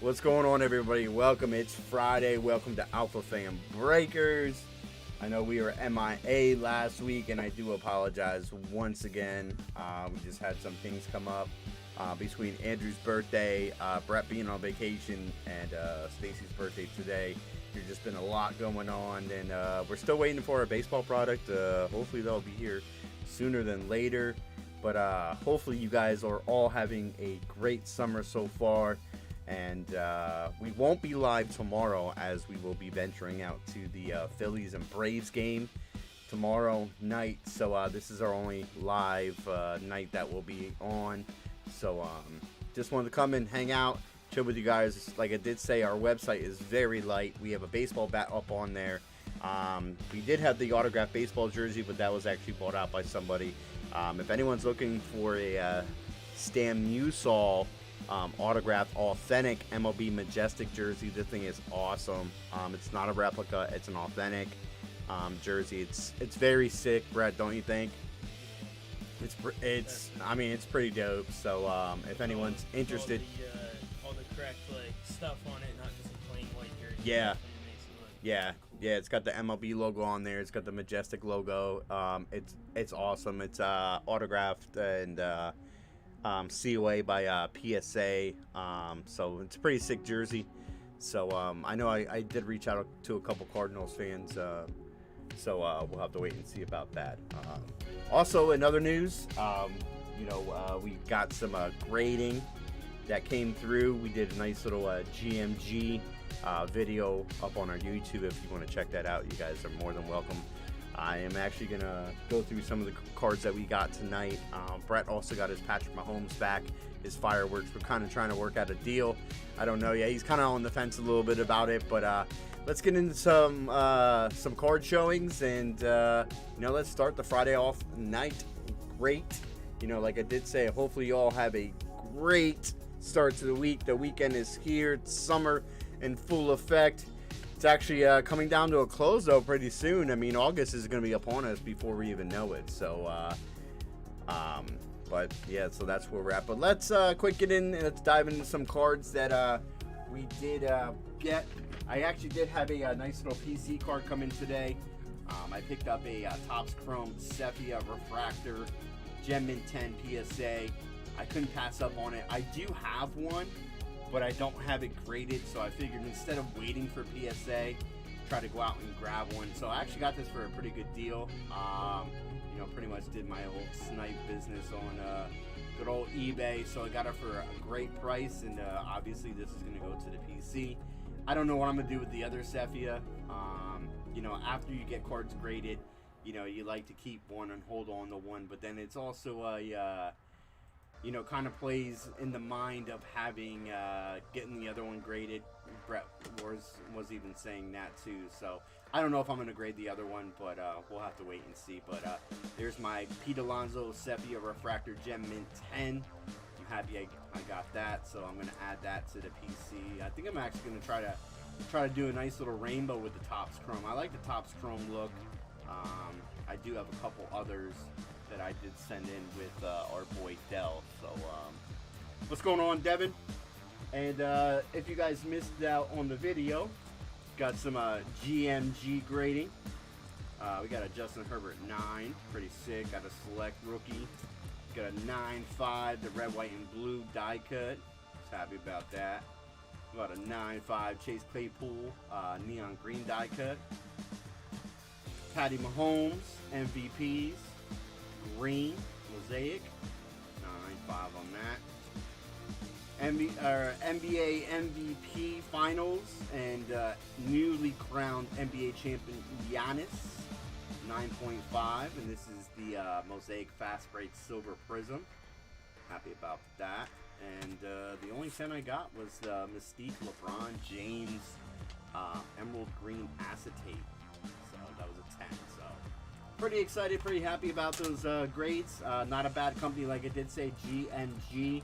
What's going on, everybody? Welcome. It's Friday. Welcome to Alpha Fan Breakers. I know we were MIA last week, and I do apologize once again. We just had some things come up between Andrew's birthday, Brett being on vacation, and Stacy's birthday today. There's just been a lot going on, and we're still waiting for our baseball product. Hopefully they'll be here sooner than later. But hopefully you guys are all having a great summer so far. And we won't be live tomorrow, as we will be venturing out to the Phillies and Braves game tomorrow night. So this is our only live night that will be on. So just wanted to come and hang out, chill with you guys. Like I did say, our website is very light. We have a baseball bat up on there. We did have the autographed baseball jersey, but that was actually bought out by somebody. If anyone's looking for a Stan Musial autographed authentic MLB Majestic jersey, this thing is awesome. It's not a replica, it's an authentic jersey. It's very sick, Brett, don't you think? I mean, it's pretty dope. So if anyone's interested, all the correct stuff on it, not just a plain white jersey. Yeah, it's got the MLB logo on there. It's got the Majestic logo. It's awesome. It's autographed and COA by PSA. So it's a pretty sick jersey. So I know I did reach out to a couple Cardinals fans. So we'll have to wait and see about that. Also, in other news, we got some grading that came through. We did a nice little GMG video up on our YouTube. If you want to check that out, you guys are more than welcome. I am actually going to go through some of the cards that we got tonight. Brett also got his Patrick Mahomes back, his fireworks. We're kind of trying to work out a deal. I don't know yet. He's kind of on the fence a little bit about it, but let's get into some card showings, and let's start the Friday off night great. you know, like I did say, hopefully you all have a great start to the week. The weekend is here. It's summer in full effect. It's actually coming down to a close, though, pretty soon. I mean, August is going to be upon us before we even know it. So, but yeah, so that's where we're at. But let's quick get in and let's dive into some cards that we did get. I actually did have a nice little PC card come in today. I picked up a Topps Chrome Sepia Refractor Gem Mint 10 PSA. I couldn't pass up on it. I do have one, but I don't have it graded, so I figured instead of waiting for PSA, try to go out and grab one. So I actually got this for a pretty good deal. You know, pretty much did my old snipe business on good old eBay, so I got it for a great price, and obviously this is going to go to the PC. I don't know what I'm going to do with the other Sepia. You know, after you get cards graded, you know, you like to keep one and hold on to one, but then it's also a, you know, kind of plays in the mind of having, getting the other one graded. Brett was even saying that too, so I don't know if I'm going to grade the other one, but we'll have to wait and see. But there's my Pete Alonso Sepia Refractor Gem Mint 10. I'm happy I got that, so I'm going to add that to the PC. I think I'm actually going to try to do a nice little rainbow with the Topps Chrome. I like the Topps Chrome look. I do have a couple others that I did send in with our boy Dell. So what's going on, Devin? And if you guys missed out on the video, got some GMG grading. We got a Justin Herbert 9, pretty sick. Got a select rookie. Got a 9.5, the red, white, and blue die cut. Just happy about that. Got a 9.5 Chase Claypool neon green die cut. Patty Mahomes MVPs green mosaic, 9.5 on that. NBA MVP finals and newly crowned NBA champion Giannis, 9.5, and this is the mosaic fast break silver prism. Happy about that. And the only 10 I got was the Mystique LeBron James emerald green acetate. So that was a 10. So pretty excited, pretty happy about those grades. Not a bad company, like I did say, GMG.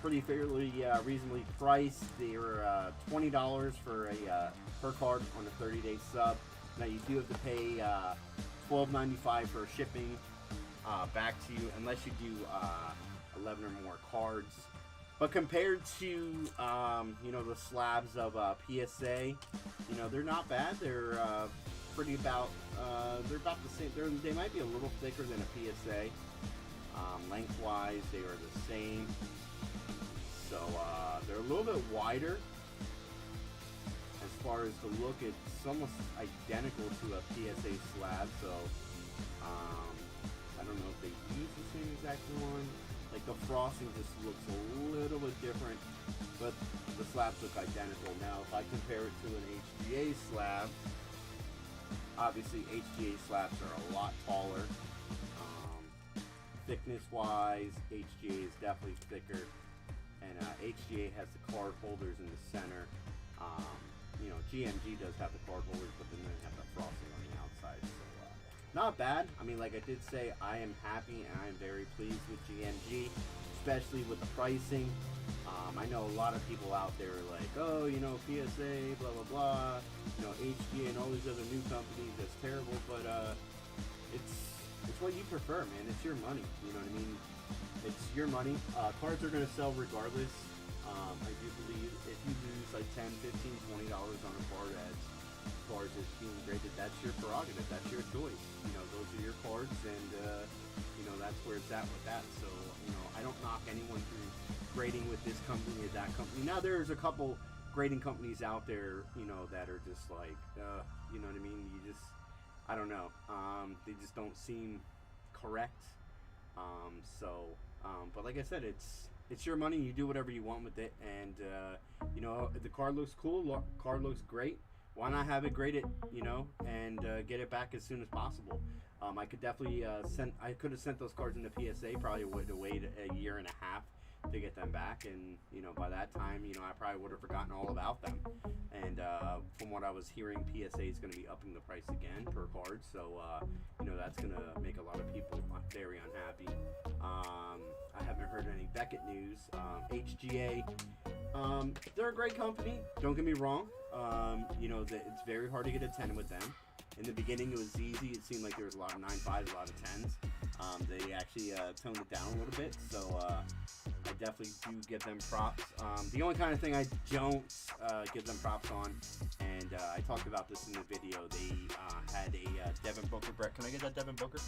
Pretty fairly reasonably priced. They were $20 for a per card on a 30-day sub. Now you do have to pay $12.95 for shipping back to you, unless you do 11 or more cards. But compared to you know, the slabs of PSA, you know, they're not bad. They're pretty about they're about the same. They might be a little thicker than a PSA. Lengthwise, they are the same. So they're a little bit wider. As far as the look, it's almost identical to a PSA slab. So I don't know if they use the same exact one. Like the frosting just looks a little bit different, but the slabs look identical. Now, if I compare it to an HGA slab, obviously HGA slabs are a lot taller. Thickness-wise, HGA is definitely thicker, and HGA has the card holders in the center. You know, GMG does have the card holders, but then they have the frosting on the outside. So not bad. I mean, like I did say, I am happy and I am very pleased with GMG, especially with the pricing. I know a lot of people out there are like, oh, you know, PSA, blah, blah, blah, you know, HGA and all these other new companies, that's terrible, but it's what you prefer, man. It's your money, you know what I mean? It's your money. Cards are going to sell regardless. I do believe if you lose like $10, $15, $20 on a card as far as it's being graded, that's your prerogative, that's your choice. You know, those are your cards, and you know, that's where it's at with that. So, you know, I don't knock anyone through grading with this company or that company. Now, there's a couple grading companies out there, you know, that are just like, you know what I mean? You just, I don't know. They just don't seem correct. But like I said, it's your money. You do whatever you want with it, and you know, the card looks cool. Card looks great. Why not have it graded, you know, and get it back as soon as possible? I could definitely I could have sent those cards into PSA. Probably would have waited a year and a half to get them back, and you know, by that time, you know, I probably would have forgotten all about them. And from what I was hearing, PSA is going to be upping the price again per card, so you know, that's going to make a lot of people very unhappy. second news, HGA. They're a great company. Don't get me wrong. It's very hard to get a 10 with them. In the beginning, it was easy. It seemed like there was a lot of 9.5s, a lot of 10s. They actually toned it down a little bit, so I definitely do give them props. The only kind of thing I don't give them props on, and I talked about this in the video, they had a Devin Booker. Brett, can I get that Devin Booker?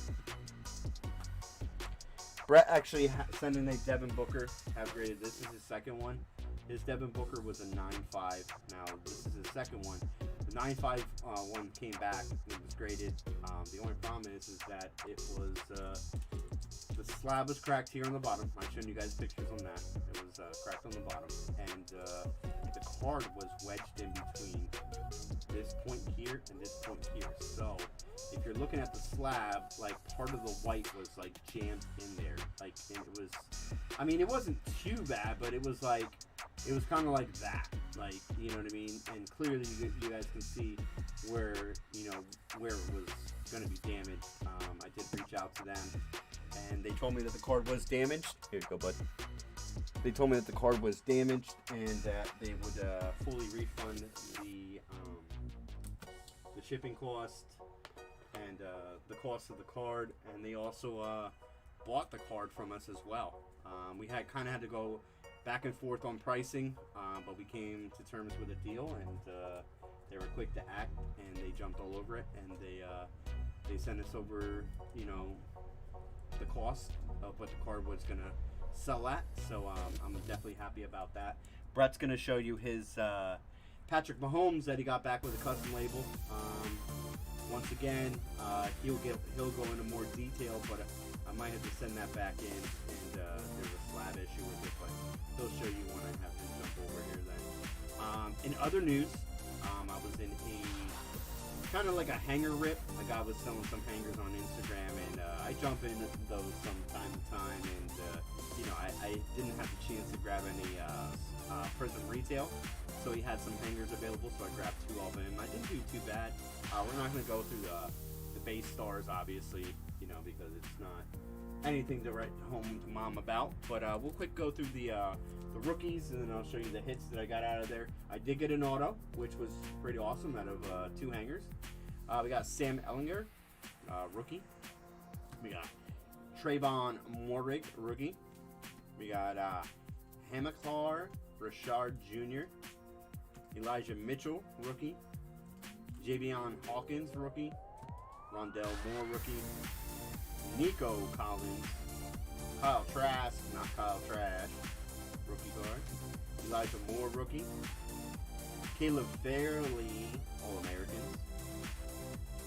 Brett actually sent in a Devin Booker, have graded. This is his second one. His Devin Booker was a 9.5. Now, this is his second one. The 9.5 one came back. It was graded. The only problem is that it was the slab was cracked here on the bottom. I've shown you guys pictures on that. It was cracked on the bottom, and the card was wedged in between this point here and this point here. So if you're looking at the slab, like part of the white was like jammed in there. Like, and it was, I mean, it wasn't too bad, but it was like, it was kind of like that, like, you know what I mean? And clearly you guys can see where, where it was going to be damaged. I did reach out to them, and they told me that the card was damaged. Here you go, bud. They told me that the card was damaged and that they would fully refund the shipping cost and the cost of the card, and they also bought the card from us as well. We had to go back and forth on pricing, but we came to terms with a deal, and they were quick to act, and they jumped all over it, and they sent us over, the cost of what the card was gonna sell at. So I'm definitely happy about that. Brett's gonna show you his Patrick Mahomes that he got back with a custom label. Once again, he'll go into more detail, but I might have to send that back in, and there's a slab issue with it, but he'll show you when I have to jump over here then. In other news, I was in a kind of like a hanger rip. A guy was selling some hangers on Instagram, and I jump into those from time to time, and I didn't have the chance to grab any Prism retail, so he had some hangers available, so I grabbed 2 of them. I didn't do too bad. We're not going to go through the base stars, obviously, because it's not anything to write home to mom about, but we'll quick go through the rookies, and then I'll show you the hits that I got out of there. I did get an auto, which was pretty awesome, out of 2 hangers. We got Sam Ellinger, rookie. We got Trayvon Moehrig, rookie. We got Hamilcar Rashard Jr., Elijah Mitchell, rookie. Javion Hawkins, rookie. Rondell Moore, rookie. Nico Collins. Kyle Trask, not Kyle Trash, rookie card. Elijah Moore, rookie. Caleb Fairley, All-Americans.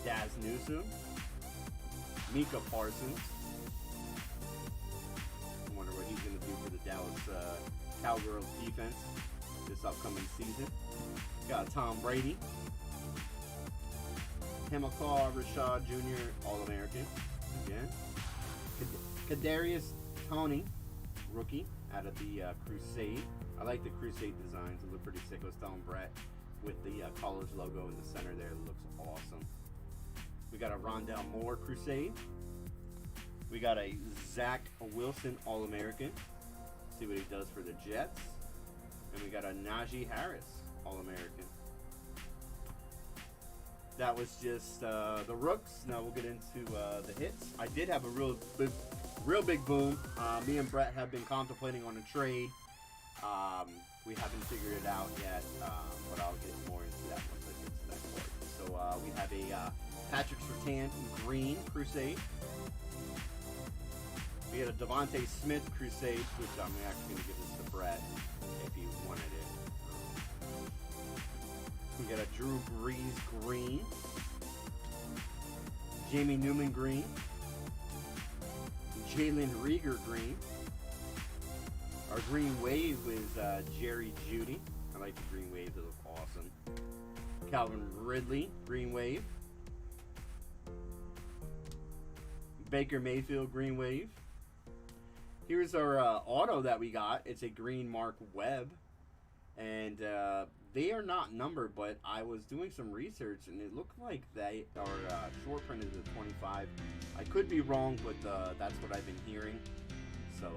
Daz Newsome. Micah Parsons. I wonder what he's going to do for the Dallas Cowgirls defense this upcoming season. Got Tom Brady. Hamilcar Rashad Jr., All-American. Again. Kadarius Toney, rookie, out of the Crusade. I like the Crusade designs. They look pretty sick. I was telling Brett, with the college logo in the center there, it looks awesome. We got a Rondell Moore Crusade. We got a Zach Wilson All-American. See what he does for the Jets. And we got a Najee Harris All-American. That was just the rooks. Now we'll get into the hits. I did have a real big boom. Me and Brett have been contemplating on a trade. We haven't figured it out yet, but I'll get more into that once I get to that part. So we have a Patrick Surtain green Crusade. We had a Devontae Smith Crusade, which I'm actually going to give this to Brett if he wanted it. We got a Drew Brees green. Jamie Newman green. Jalen Reagor green. Our green wave is Jerry Jeudy. I like the green wave, they look awesome. Calvin Ridley, green wave. Baker Mayfield, green wave. Here's our auto that we got. It's a green Mark Webb. And they are not numbered, but I was doing some research, and it looked like they are short printed at 25. I could be wrong, but that's what I've been hearing. So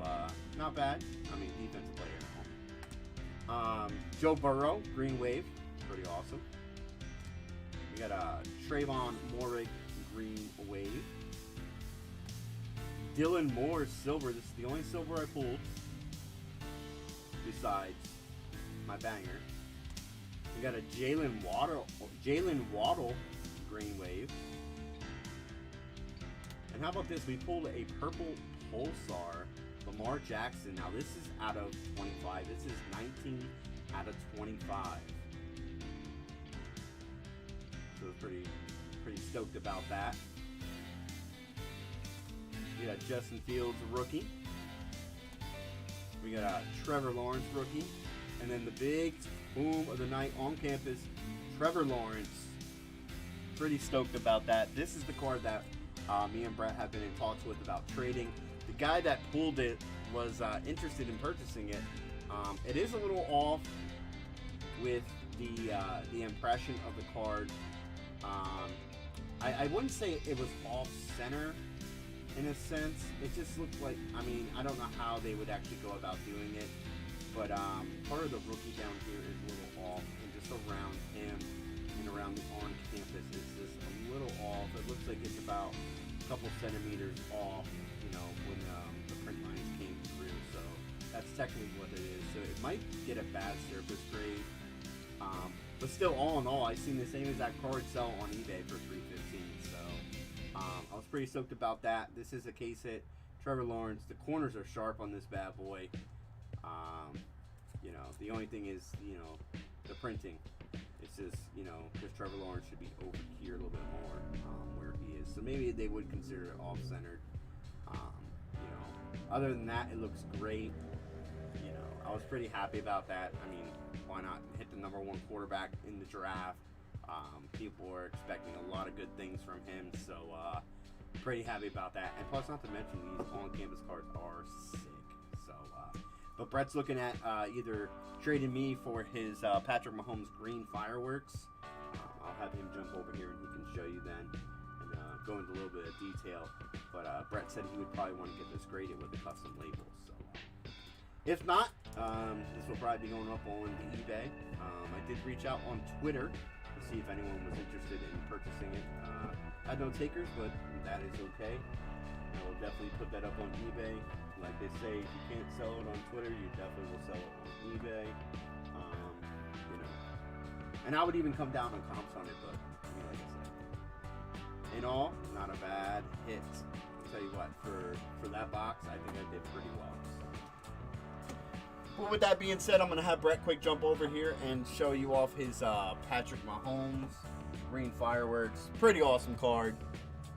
not bad. I mean, defensive player. Joe Burrow, Green Wave, pretty awesome. We got Trayvon Moehrig, Green Wave. Dylan Moore, silver. This is the only silver I pulled besides my banger. We got a Jalen Waddle, Green Wave. And how about this? We pulled a purple Pulsar, Lamar Jackson. Now this is out of 25. This is 19 out of 25. So pretty stoked about that. We got Justin Fields, rookie. We got a Trevor Lawrence, rookie. And then the big boom of the night on campus, Trevor Lawrence. Pretty stoked about that. This is the card that me and Brett have been in talks with about trading. The guy that pulled it was interested in purchasing it. It is a little off with the impression of the card. I wouldn't say it was off center in a sense. It just looked like, I mean, I don't know how they would actually go about doing it, but part of the rookie down here is a little off, and just around him and around the on campus is just a little off. It looks like it's about a couple centimeters off, you know, when the print lines came through. So that's technically what it is. So it might get a bad surface grade. But still, all in all, I've seen the same exact card sell on eBay for $315. So I was pretty stoked about that. This is a case hit. Trevor Lawrence. The corners are sharp on this bad boy. You know, the only thing is, you know, the printing. It's just, you know, because Trevor Lawrence should be over here a little bit more where he is. So maybe they would consider it off-centered. You know, other than that, it looks great. You know, I was pretty happy about that. I mean, why not hit the number one quarterback in the draft? People were expecting a lot of good things from him, so pretty happy about that. And plus, not to mention, these on-campus cards are sick. So, but Brett's looking at either trading me for his Patrick Mahomes green fireworks. I'll have him jump over here and he can show you then and go into a little bit of detail. But Brett said he would probably want to get this graded with a custom label. So. If not, this will probably be going up on the eBay. I did reach out on Twitter to see if anyone was interested in purchasing it. Had no takers, but that is okay. I will definitely put that up on eBay. Like they say, if you can't sell it on Twitter, you definitely will sell it on eBay. You know, and I would even come down on comps on it, but I mean, like I said, in all, not a bad hit. I'll tell you what, for that box, I think I did pretty well. Well, with that being said, I'm going to have Brett quick jump over here and show you off his Patrick Mahomes green fireworks. Pretty awesome card.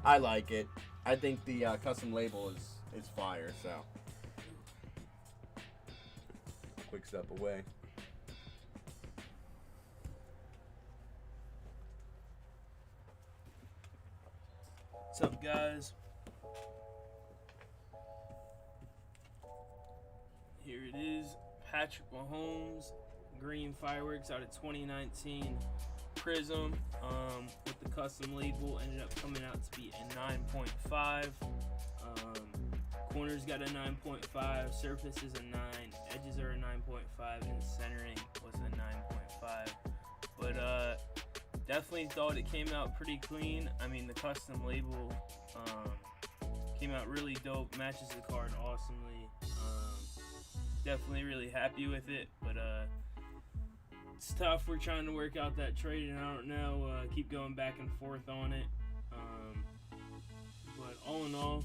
I like it. I think the custom label is fire, so. Quick step away. What's up, guys? Here it is. Patrick Mahomes green fireworks out of 2019 Prism with the custom label. Ended up coming out to be a 9.5. Corners got a 9.5, surface is a 9, edges are a 9.5, and centering was a 9.5. But definitely thought it came out pretty clean. I mean, the custom label came out really dope, matches the card awesomely. Definitely really happy with it, but it's tough. We're trying to work out that trade, and I don't know, keep going back and forth on it. But all in all,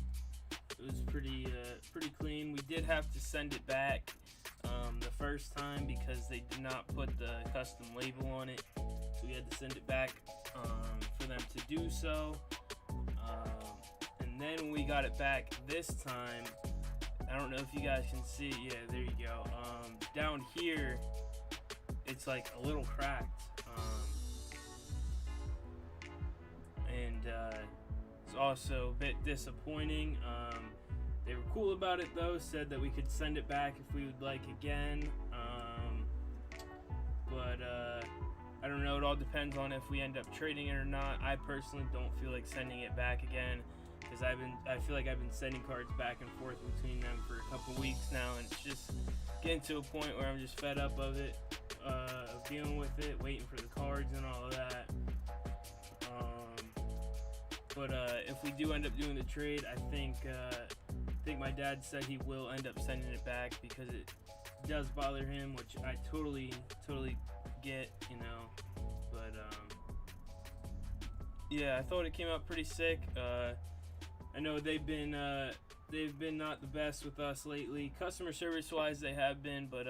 it was pretty clean. We did have to send it back the first time because they did not put the custom label on it, so we had to send it back for them to do so. And then when we got it back this time, I don't know if you guys can see. Yeah, there you go. Down here, it's like a little cracked, and it's also a bit disappointing. They were cool about it though. Said that we could send it back if we would like again. But I don't know. It all depends on if we end up trading it or not. I personally don't feel like sending it back again. because I feel like I've been sending cards back and forth between them for a couple weeks now, and it's just getting to a point where I'm just fed up of it, of dealing with it, waiting for the cards and all of that. But if we do end up doing the trade, I think my dad said he will end up sending it back because it does bother him, which I totally get, you know. But yeah, I thought it came out pretty sick. I know they've been not the best with us lately, customer service wise. They have been, but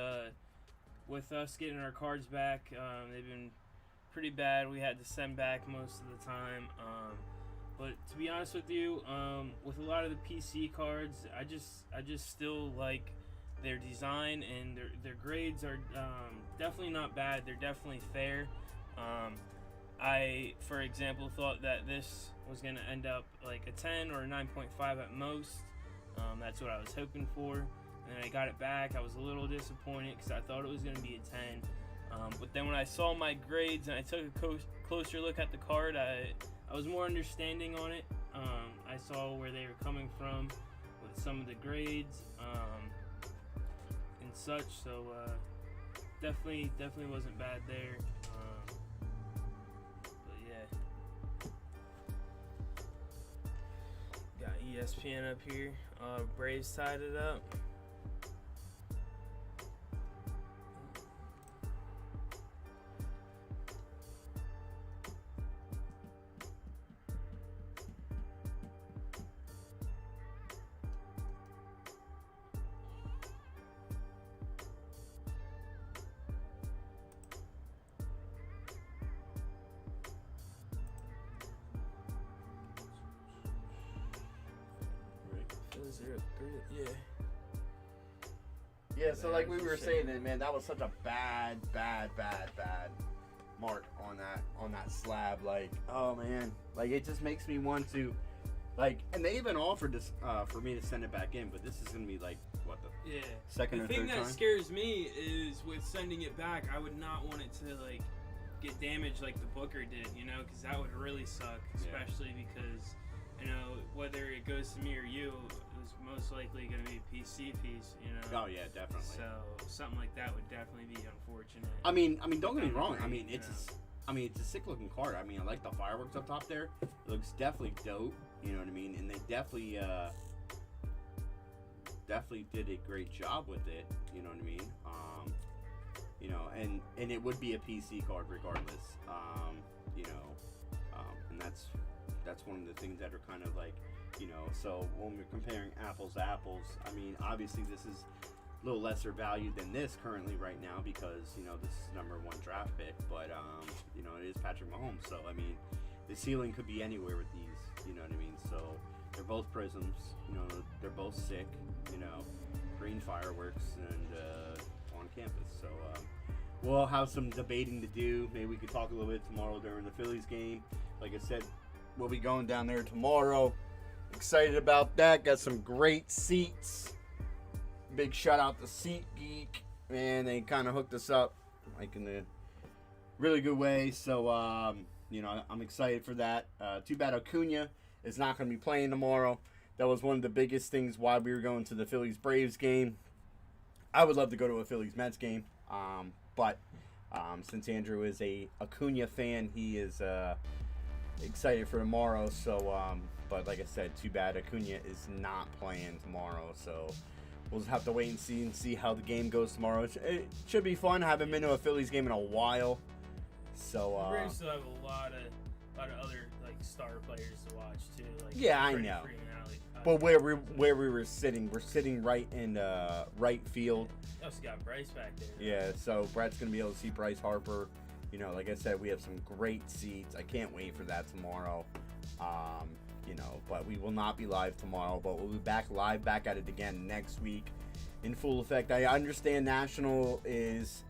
with us getting our cards back, they've been pretty bad. We had to send back most of the time. But to be honest with you, with a lot of the PC cards, I just still like their design, and their grades are definitely not bad. They're definitely fair. I, for example, thought that this was going to end up like a 10 or a 9.5 at most. That's what I was hoping for. And I got it back. I was a little disappointed because I thought it was going to be a 10. But then when I saw my grades and I took a closer look at the card, I was more understanding on it. I saw where they were coming from with some of the grades and such. So definitely wasn't bad there. But yeah, got ESPN up here. Braves tied it up. Yeah, so like we were saying, that man, that was such a bad mark on that slab. Like, oh man, like it just makes me want to, like, and they even offered this for me to send it back in, but this is gonna be like what the second or third time. The thing that scares me is with sending it back, I would not want it to like get damaged like the Booker did, you know, because that would really suck, especially because, you know, whether it goes to me or you, it's most likely going to be a PC piece, you know. Oh yeah, definitely. So something like that would definitely be unfortunate. I mean, don't get me wrong. I mean, it's a sick looking card. I mean, I like the fireworks up top there. It looks definitely dope. You know what I mean? And they definitely did a great job with it. You know what I mean? You know, and it would be a PC card regardless. You know, and that's one of the things that are kind of like, you know, so when we're comparing apples to apples, I mean, obviously this is a little lesser value than this currently right now because, you know, this is #1 draft pick, but, you know, it is Patrick Mahomes, so, I mean, the ceiling could be anywhere with these, you know what I mean, so they're both prisms, you know, they're both sick, you know, green fireworks and on campus, so, we'll have some debating to do. Maybe we could talk a little bit tomorrow during the Phillies game. Like I said, we'll be going down there tomorrow. Excited about that. Got some great seats. Big shout out to SeatGeek. Man, they kind of hooked us up like in a really good way. So, you know, I'm excited for that. Too bad Acuna is not going to be playing tomorrow. That was one of the biggest things why we were going to the Phillies-Braves game. I would love to go to a Phillies-Mets game. But since Andrew is a Acuna fan, he is excited for tomorrow. So, but like I said, too bad Acuna is not playing tomorrow. So we'll just have to wait and see how the game goes tomorrow. It should be fun. I haven't been to a Phillies game in a while. So Braves still have a lot of other like star players to watch too. Like, yeah, I know. But where we were sitting, we're sitting right in right field. You also got Bryce back there. Yeah, so Brett's going to be able to see Bryce Harper. You know, like I said, we have some great seats. I can't wait for that tomorrow. You know, but we will not be live tomorrow, but we'll be back at it again next week in full effect. I understand National is,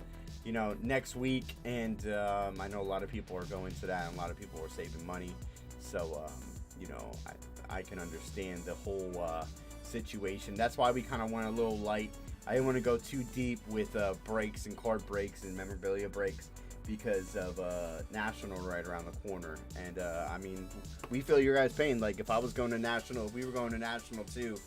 you know, next week, and I know a lot of people are going to that, and a lot of people are saving money. So, you know, I can understand the whole situation. That's why we kind of went a little light. I didn't want to go too deep with breaks and card breaks and memorabilia breaks because of National right around the corner. And I mean, we feel your guys' pain. Like if I was going to National, if we were going to National too,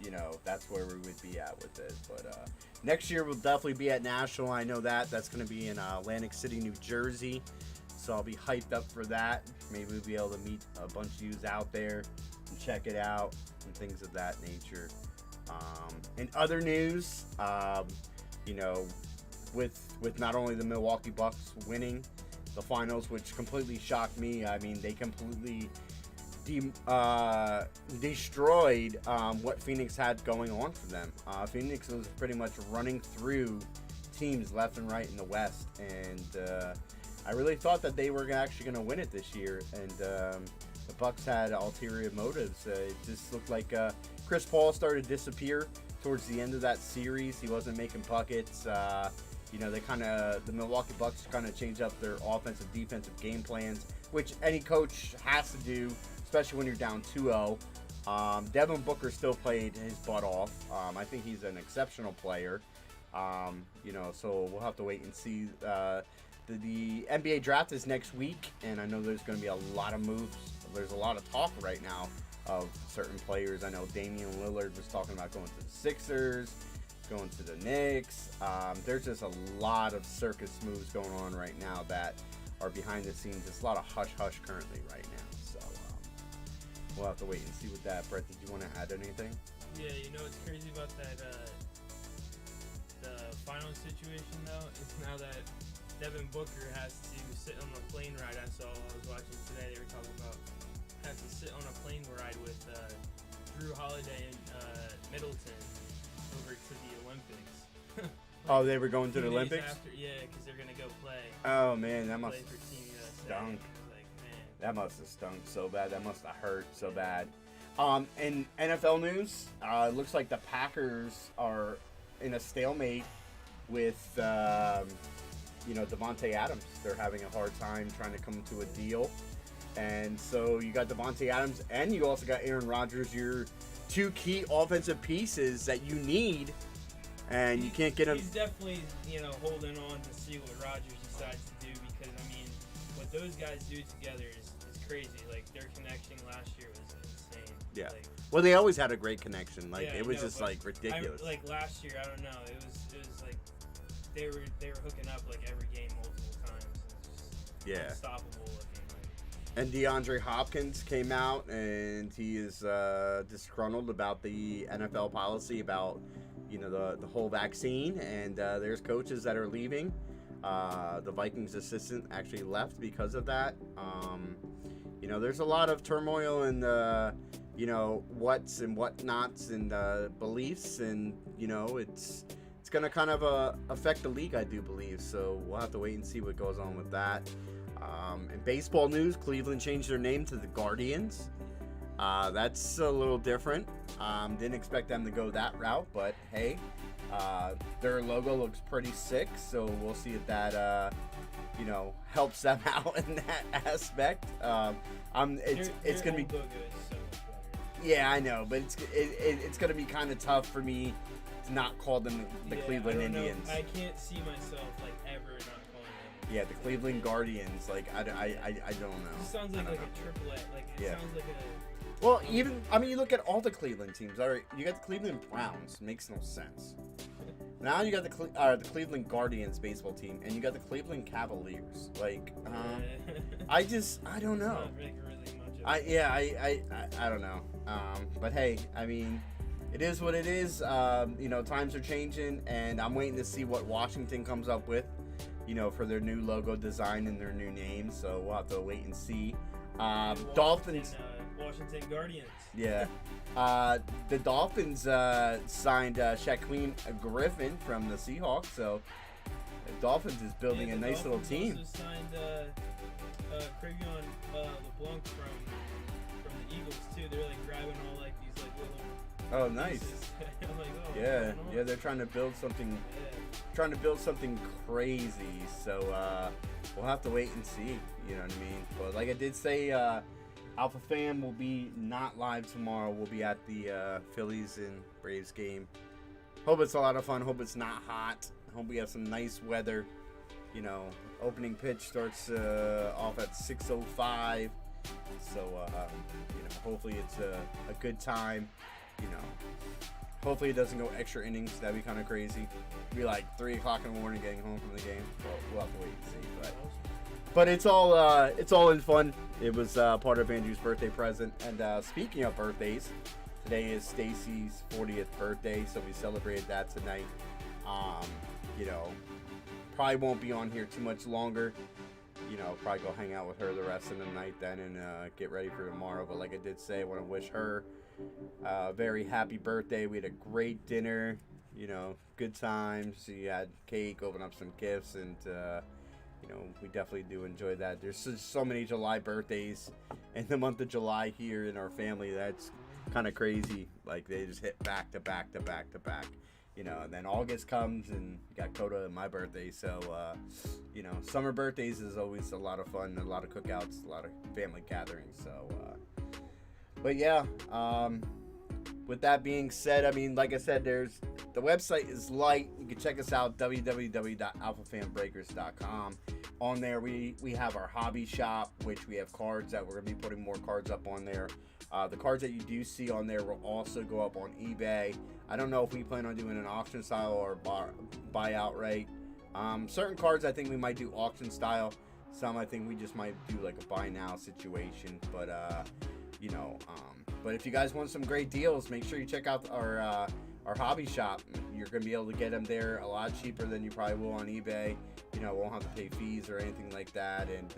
you know, that's where we would be at with it. But next year we'll definitely be at National. I know that. That's going to be in Atlantic City, New Jersey. So I'll be hyped up for that. Maybe we'll be able to meet a bunch of yous out there and check it out and things of that nature. In other news, you know, with not only the Milwaukee Bucks winning the finals, which completely shocked me. I mean, they completely destroyed what Phoenix had going on for them. Phoenix was pretty much running through teams left and right in the West, and I really thought that they were actually going to win it this year. And the Bucks had ulterior motives. It just looked like Chris Paul started to disappear towards the end of that series. He wasn't making buckets. You know, the Milwaukee Bucks kind of changed up their offensive, defensive game plans, which any coach has to do, especially when you're down 2-0. Devin Booker still played his butt off. I think he's an exceptional player. You know, so we'll have to wait and see. The NBA draft is next week, and I know there's going to be a lot of moves. There's a lot of talk right now of certain players. I know Damian Lillard was talking about going to the Sixers, going to the Knicks. There's just a lot of circus moves going on right now that are behind the scenes. It's a lot of hush-hush currently right now. So we'll have to wait and see with that. Brett, did you want to add anything? Yeah, you know what's crazy about that, the final situation, though, is now that Devin Booker has to sit on the plane ride. I was watching today, they were talking about has to sit on a plane ride with Drew Holiday and Middleton over to the Olympics. Oh, they were going to the Olympics? Yeah, because they're going to go play. Oh, man, that must play for Team USA. stunk. Like, man. That must have stunk so bad. That must have hurt so bad. In NFL news, it looks like the Packers are in a stalemate with, you know, Devontae Adams. They're having a hard time trying to come to a deal. And so you got Devontae Adams, and you also got Aaron Rodgers, your two key offensive pieces that you need, and you can't get him. He's definitely, you know, holding on to see what Rodgers decides to do, because, I mean, what those guys do together is crazy. Like, their connection last year was insane. Yeah. Like, Well, they always had a great connection. Like, yeah, it was no, just, like, ridiculous. like, last year, I don't know. It was like they were hooking up, like, every game multiple times. It's just unstoppable looking. And DeAndre Hopkins came out, and he is disgruntled about the NFL policy about, you know, the whole vaccine. And there's coaches that are leaving. The Vikings assistant actually left because of that. You know, there's a lot of turmoil in the, you know, what's and whatnots and beliefs, and you know, it's going to kind of affect the league, I do believe. So we'll have to wait and see what goes on with that. In baseball news, Cleveland changed their name to the Guardians. That's a little different. Didn't expect them to go that route, but hey, their logo looks pretty sick, so we'll see if that you know, helps them out in that aspect. It's gonna be. Logo is so much better. Yeah, I know, but it's gonna be kind of tough for me to not call them the Cleveland Indians. I can't see myself like ever not calling them. Yeah, the Cleveland Guardians. Like I don't know. It sounds like a triple A. Like it sounds like a. Well, even I mean, you look at all the Cleveland teams. All right, you got the Cleveland Browns. Makes no sense. Now you got the Cleveland Guardians baseball team, and you got the Cleveland Cavaliers. Like, I don't know. Not really much of I don't know. But hey, I mean, it is what it is. You know, times are changing, and I'm waiting to see what Washington comes up with, you know, for their new logo design and their new name. So we'll have to wait and see. Dolphins. Washington Guardians. Yeah. The Dolphins signed Shaquem Griffin from the Seahawks, so the Dolphins is building a nice little team. Also signed Crevion LeBlanc from the Eagles too. They're like grabbing all like these like little. Oh, nice. I'm like, oh. Yeah. They're trying to build something. Yeah. Trying to build something crazy. So we'll have to wait and see. You know what I mean? But like I did say. Alpha Fam will be not live tomorrow. We'll be at the Phillies and Braves game. Hope it's a lot of fun. Hope it's not hot. Hope we have some nice weather. You know, opening pitch starts off at 6:05. So, you know, hopefully it's a good time. You know, hopefully it doesn't go extra innings. That'd be kind of crazy. Be like 3 o'clock in the morning getting home from the game. Well, we'll have to wait and see. But it's all in fun. It was part of Andrew's birthday present. And speaking of birthdays, today is Stacy's 40th birthday, so we celebrated that tonight. You know, probably won't be on here too much longer. You know, probably go hang out with her the rest of the night then and get ready for tomorrow. But like I did say, I want to wish her a very happy birthday. We had a great dinner, you know, good times. She had cake, opened up some gifts, and, you know, we definitely do enjoy that. There's so many July birthdays in the month of July here in our family. That's kind of crazy. Like, they just hit back to back to back to back. You know, and then August comes and you got Coda and my birthday. So, you know, summer birthdays is always a lot of fun, a lot of cookouts, a lot of family gatherings. So, but yeah, with that being said, I mean, like I said, the website is light. You can check us out, www.alphafanbreakers.com. On there, we have our hobby shop, which we have cards that we're going to be putting more cards up on there. The cards that you do see on there will also go up on eBay. I don't know if we plan on doing an auction style or buy outright. Certain cards I think we might do auction style. Some I think we just might do like a buy now situation. But you know, but if you guys want some great deals, make sure you check out our hobby shop. You're gonna be able to get them there a lot cheaper than you probably will on eBay. You know, won't have to pay fees or anything like that, and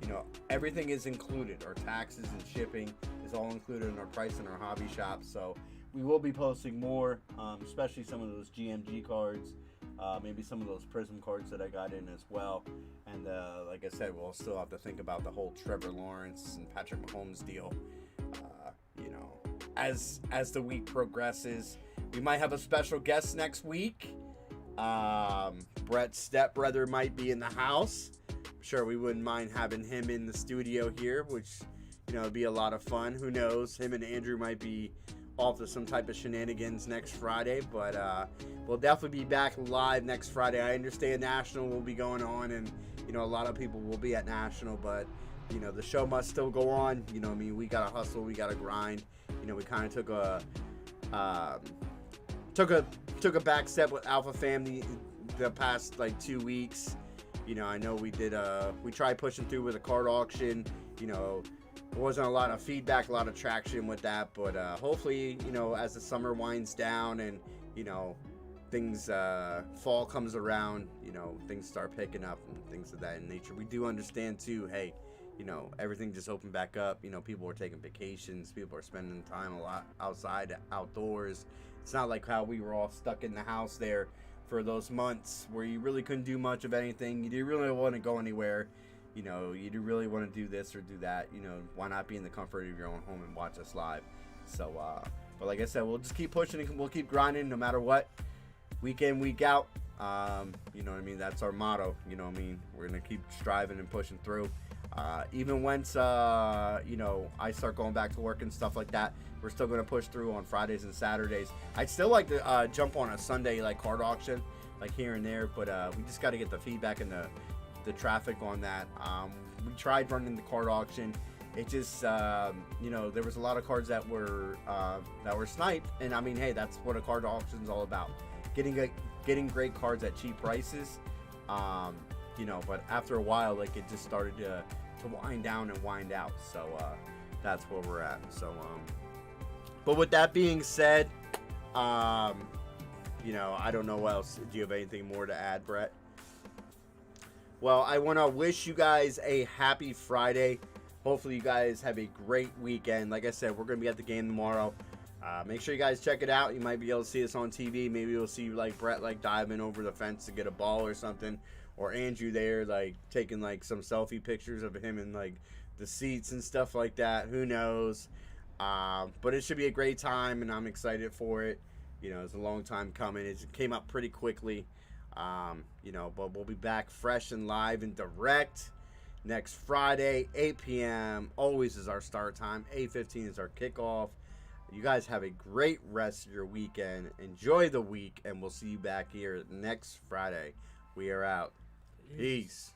you know, everything is included. Our taxes and shipping is all included in our price in our hobby shop. So we will be posting more, especially some of those GMG cards, maybe some of those Prism cards that I got in as well. And like I said, we'll still have to think about the whole Trevor Lawrence and Patrick Mahomes deal. You know, as the week progresses, we might have a special guest next week. Brett's stepbrother might be in the house. I'm sure we wouldn't mind having him in the studio here, which, you know, would be a lot of fun. Who knows? Him and Andrew might be off to some type of shenanigans next Friday, but we'll definitely be back live next Friday. I understand National will be going on, and, you know, a lot of people will be at National, but, you know, the show must still go on. You know, I mean, we gotta hustle, we gotta grind. You know, we kind of took a back step with Alpha Family the past like 2 weeks. You know, I know we tried pushing through with a card auction. You know, there wasn't a lot of feedback, a lot of traction with that, but hopefully, you know, as the summer winds down and, you know, things, fall comes around, you know, things start picking up and things of that nature. We do understand too, hey, you know, everything just opened back up. You know, people are taking vacations, people are spending time a lot outside, outdoors. It's not like how we were all stuck in the house there for those months where you really couldn't do much of anything. You didn't really want to go anywhere. You know, you do really want to do this or do that. You know, why not be in the comfort of your own home and watch us live? So, but like I said, we'll just keep pushing and we'll keep grinding no matter what. Week in, week out. You know what I mean? That's our motto. You know what I mean? We're going to keep striving and pushing through. Even once, you know, I start going back to work and stuff like that, we're still going to push through on Fridays and Saturdays. I'd still like to jump on a Sunday, like, card auction, like, here and there, but we just got to get the feedback and the traffic on that. We tried running the card auction. It just, you know, there was a lot of cards that were sniped, and I mean, hey, that's what a card auction's all about. Getting great cards at cheap prices. You know, but after a while, like, it just started to wind down and wind out. So that's where we're at. So but with that being said, you know, I don't know what else. Do you have anything more to add, Brett? Well, I want to wish you guys a happy Friday. Hopefully you guys have a great weekend. Like I said, we're going to be at the game tomorrow. Make sure you guys check it out. You might be able to see us on TV. Maybe you'll see, like, Brett, like, diving over the fence to get a ball or something. Or Andrew there, like, taking, like, some selfie pictures of him in, like, the seats and stuff like that. Who knows? But it should be a great time, and I'm excited for it. You know, it's a long time coming. It came up pretty quickly. You know, but we'll be back fresh and live and direct next Friday, 8 p.m. Always is our start time. 8:15 is our kickoff. You guys have a great rest of your weekend. Enjoy the week, and we'll see you back here next Friday. We are out. Peace.